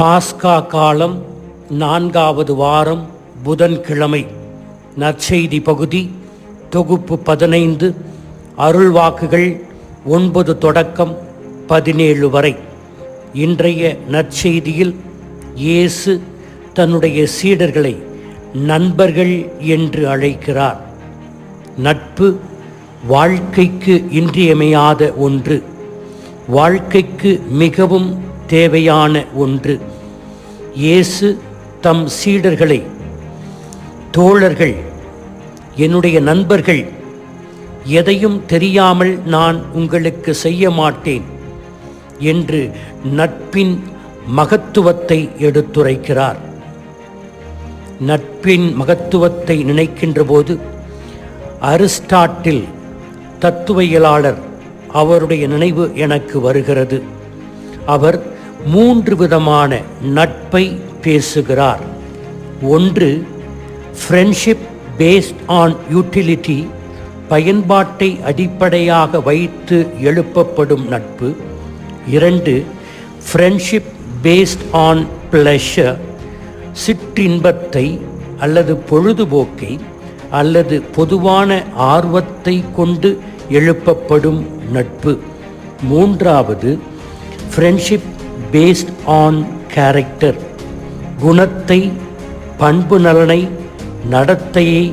பாஸ்கா காலம் 4வது வாரம் புதன்கிழமை. நற்செய்தி பகுதி தொகுப்பு 15, அருள்வாக்குகள் 9 தொடக்கம் 17 வரை. இன்றைய நற்செய்தியில் இயேசு தன்னுடைய சீடர்களை நண்பர்கள் என்று அழைக்கிறார். நட்பு வாழ்க்கைக்கு இன்றியமையாத ஒன்று, வாழ்க்கைக்கு மிகவும் தேவையான ஒன்று. இயேசு தம் சீடர்களை தோழர்கள், என்னுடைய நண்பர்கள், எதையும் தெரியாமல் நான் உங்களுக்கு செய்ய மாட்டேன் என்று நட்பின் மகத்துவத்தை எடுத்துரைக்கிறார். நட்பின் மகத்துவத்தை நினைக்கின்ற போது அரிஸ்டாட்டில் தத்துவவியலாளர் அவருடைய நினைவு எனக்கு வருகிறது. அவர் 3 விதமான நட்பை பேசுகிறார். ஒன்று, ஃப்ரெண்ட்ஷிப் பேஸ்ட் ஆன் யூட்டிலிட்டி, பயன்பாட்டை அடிப்படையாக வைத்து எழுப்பப்படும் நட்பு. 2, ஃப்ரெண்ட்ஷிப் பேஸ்ட் ஆன் ப்ளஷர், சிற்றின்பத்தை அல்லது பொழுதுபோக்கை அல்லது பொதுவான ஆர்வத்தை கொண்டு எழுப்பப்படும் நட்பு. 3வது, ஃப்ரெண்ட்ஷிப் பேஸ்ட் ஆன் கேரக்டர், குணத்தை, பண்பு நலனை, நடத்தையை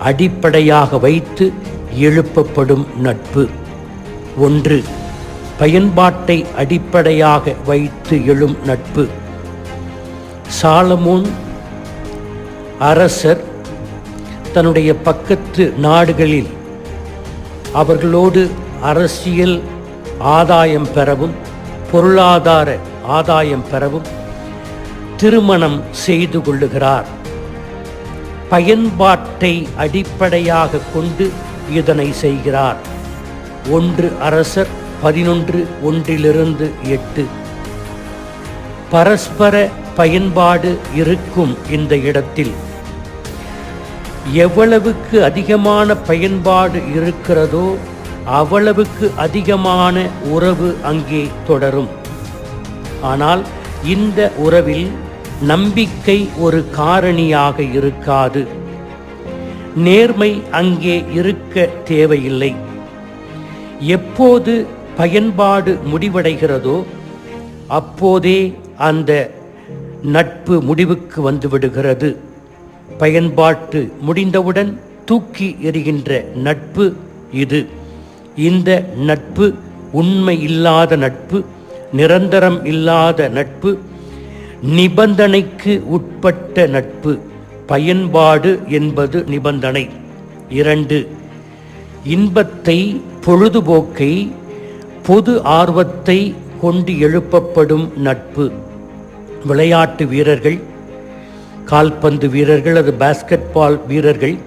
அடிப்படையாக வைத்து எழுப்பப்படும் நட்பு. 1, பயன்பாட்டை அடிப்படையாக வைத்து எழும் நட்பு. சாலமோன் அரசர் தன்னுடைய பக்கத்து நாடுகளில் அவர்களோடு அரசியல் ஆதாயம் பெறவும் பொருளாதார ஆதாயம் பெறவும் திருமணம் செய்து கொள்ளுகிறார். பயன்பாட்டை அடிப்படையாக கொண்டு இதனை செய்கிறார். 1 அரசர் 11:1-8. பரஸ்பர பயன்பாடு இருக்கும் இந்த இடத்தில் எவ்வளவுக்கு அதிகமான பயன்பாடு இருக்கிறதோ அவ்வளவுக்கு அதிகமான உறவு அங்கே தொடரும். ஆனால் இந்த உறவில் நம்பிக்கை ஒரு காரணியாக இருக்காது. நேர்மை அங்கே இருக்க தேவையில்லை. எப்போது பயன்பாடு முடிவடைகிறதோ அப்போதே அந்த நட்பு முடிவுக்கு வந்துவிடுகிறது. பயன்பாட்டு முடிந்தவுடன் தூக்கி எறிகின்ற நட்பு இது. இந்த நட்பு உண்மை இல்லாத நட்பு, நிரந்தரம் இல்லாத நட்பு, நிபந்தனைக்கு உட்பட்ட நட்பு. பயன்பாடு என்பது நிபந்தனை. 2, இன்பத்தை, பொழுதுபோக்கை, பொது ஆர்வத்தை கொண்டு எழுப்பப்படும் நட்பு. விளையாட்டு வீரர்கள், கால்பந்து வீரர்கள், அது பாஸ்கெட்பால் வீரர்கள்,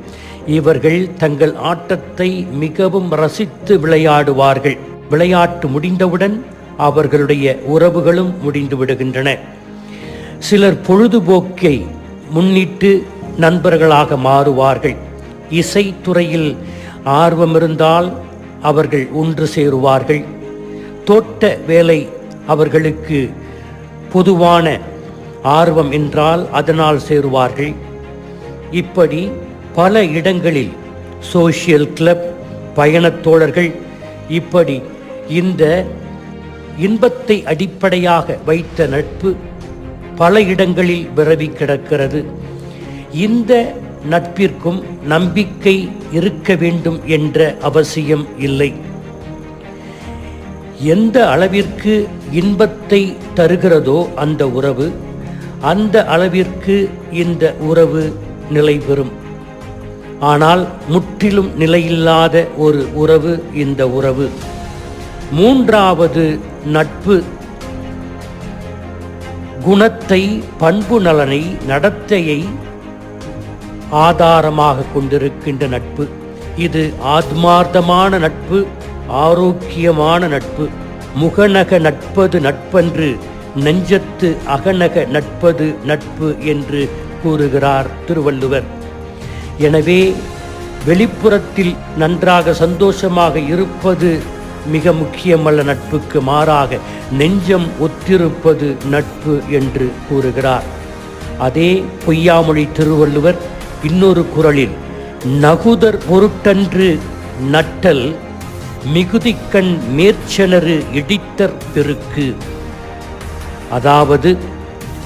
இவர்கள் தங்கள் ஆட்டத்தை மிகவும் ரசித்து விளையாடுவார்கள். விளையாட்டு முடிந்தவுடன் அவர்களுடைய உறவுகளும் முடிந்து விடுகின்றன. சிலர் பொழுதுபோக்கை முன்னிட்டு நண்பர்களாக மாறுவார்கள். இசைத்துறையில் ஆர்வம் இருந்தால் அவர்கள் ஒன்று சேருவார்கள். தோட்ட வேலை அவர்களுக்கு பொதுவான ஆர்வம் என்றால் அதனால் சேருவார்கள். இப்படி பல இடங்களில் சோஷியல் கிளப், பயணத் தோழர்கள், இப்படி இந்த இன்பத்தை அடிப்படையாக வைத்த நட்பு பல இடங்களில் விரவி கிடக்கிறது. இந்த நட்பிற்கும் நம்பிக்கை இருக்க வேண்டும் என்ற அவசியம் இல்லை. எந்த அளவிற்கு இன்பத்தை தருகிறதோ அந்த உறவு, அந்த அளவிற்கு இந்த உறவு நிலை பெறும். ஆனால் முற்றிலும் நிலையில்லாத ஒரு உறவு இந்த உறவு. 3வது நட்பு குணத்தை, பண்பு நலனை, நடத்தையை ஆதாரமாக கொண்டிருக்கின்ற நட்பு. இது ஆத்மார்த்தமான நட்பு, ஆரோக்கியமான நட்பு. முகநக நட்பது நட்பன்று, நெஞ்சத்து அகநக நட்பது நட்பு என்று கூறுகிறார் திருவள்ளுவர். எனவே வெளிப்புறத்தில் நன்றாக சந்தோஷமாக இருப்பது மிக முக்கியமல்ல நட்புக்கு, மாறாக நெஞ்சம் ஒத்திருப்பது நட்பு என்று கூறுகிறார். அதே பொய்யாமொழி திருவள்ளுவர் இன்னொரு குறளில், நகுதர் பொருட்டன்று நட்டல் மிகுதிக்கண் மேற்செனறு இடித்தற் பெருக்கு. அதாவது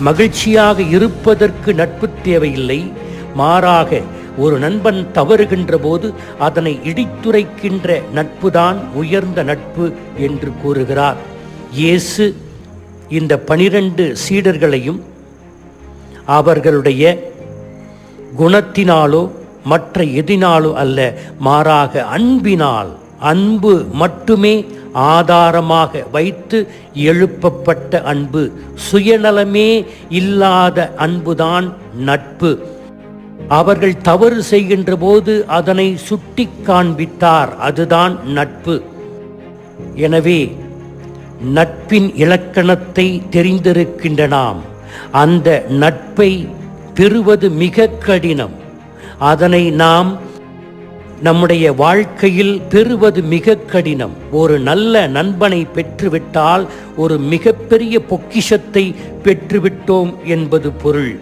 மகிழ்ச்சியாக இருப்பதற்கு நட்பு தேவையில்லை, மாறாக ஒரு நண்பன் தவறுகின்ற போது அதனை இடித்துரைக்கின்ற நட்புதான் உயர்ந்த நட்பு என்று கூறுகிறார். இயேசு இந்த 12 சீடர்களையும் அவர்களுடைய குணத்தினாலோ மற்ற எதினாலோ அல்ல, மாறாக அன்பினால், அன்பு மட்டுமே ஆதாரமாக வைத்து எழுப்பப்பட்ட அன்பு, சுயநலமே இல்லாத அன்புதான் நட்பு. அவர்கள் தவறு செய்கின்ற போது அதனை சுட்டி காண்பித்தார், அதுதான் நட்பு. எனவே நட்பின் இலக்கணத்தை தெரிந்திருக்கின்ற நாம் அந்த நட்பை பெறுவது மிக கடினம். அதனை நாம் நம்முடைய வாழ்க்கையில் பெறுவது மிக கடினம். ஒரு நல்ல நண்பனை பெற்றுவிட்டால் ஒரு மிகப்பெரிய பொக்கிஷத்தை பெற்றுவிட்டோம் என்பது பொருள்.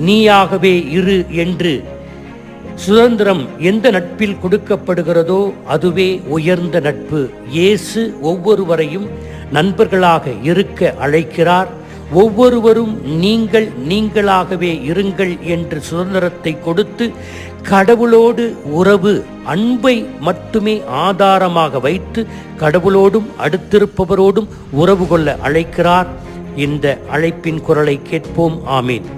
நீயாகவே இரு என்று சுதந்திரம் எந்த நட்பில் கொடுக்கப்படுகிறதோ அதுவே உயர்ந்த நட்பு. இயேசு ஒவ்வொருவரையும் நண்பர்களாக இருக்க அழைக்கிறார். ஒவ்வொருவரும் நீங்களாகவே இருங்கள் என்று சுதந்திரத்தை கொடுத்து கடவுளோடு உறவு, அன்பை மட்டுமே ஆதாரமாக வைத்து கடவுளோடும் அடுத்திருப்பவரோடும் உறவு கொள்ள அழைக்கிறார். இந்த அழைப்பின் குரலை கேட்போம். ஆமீன்.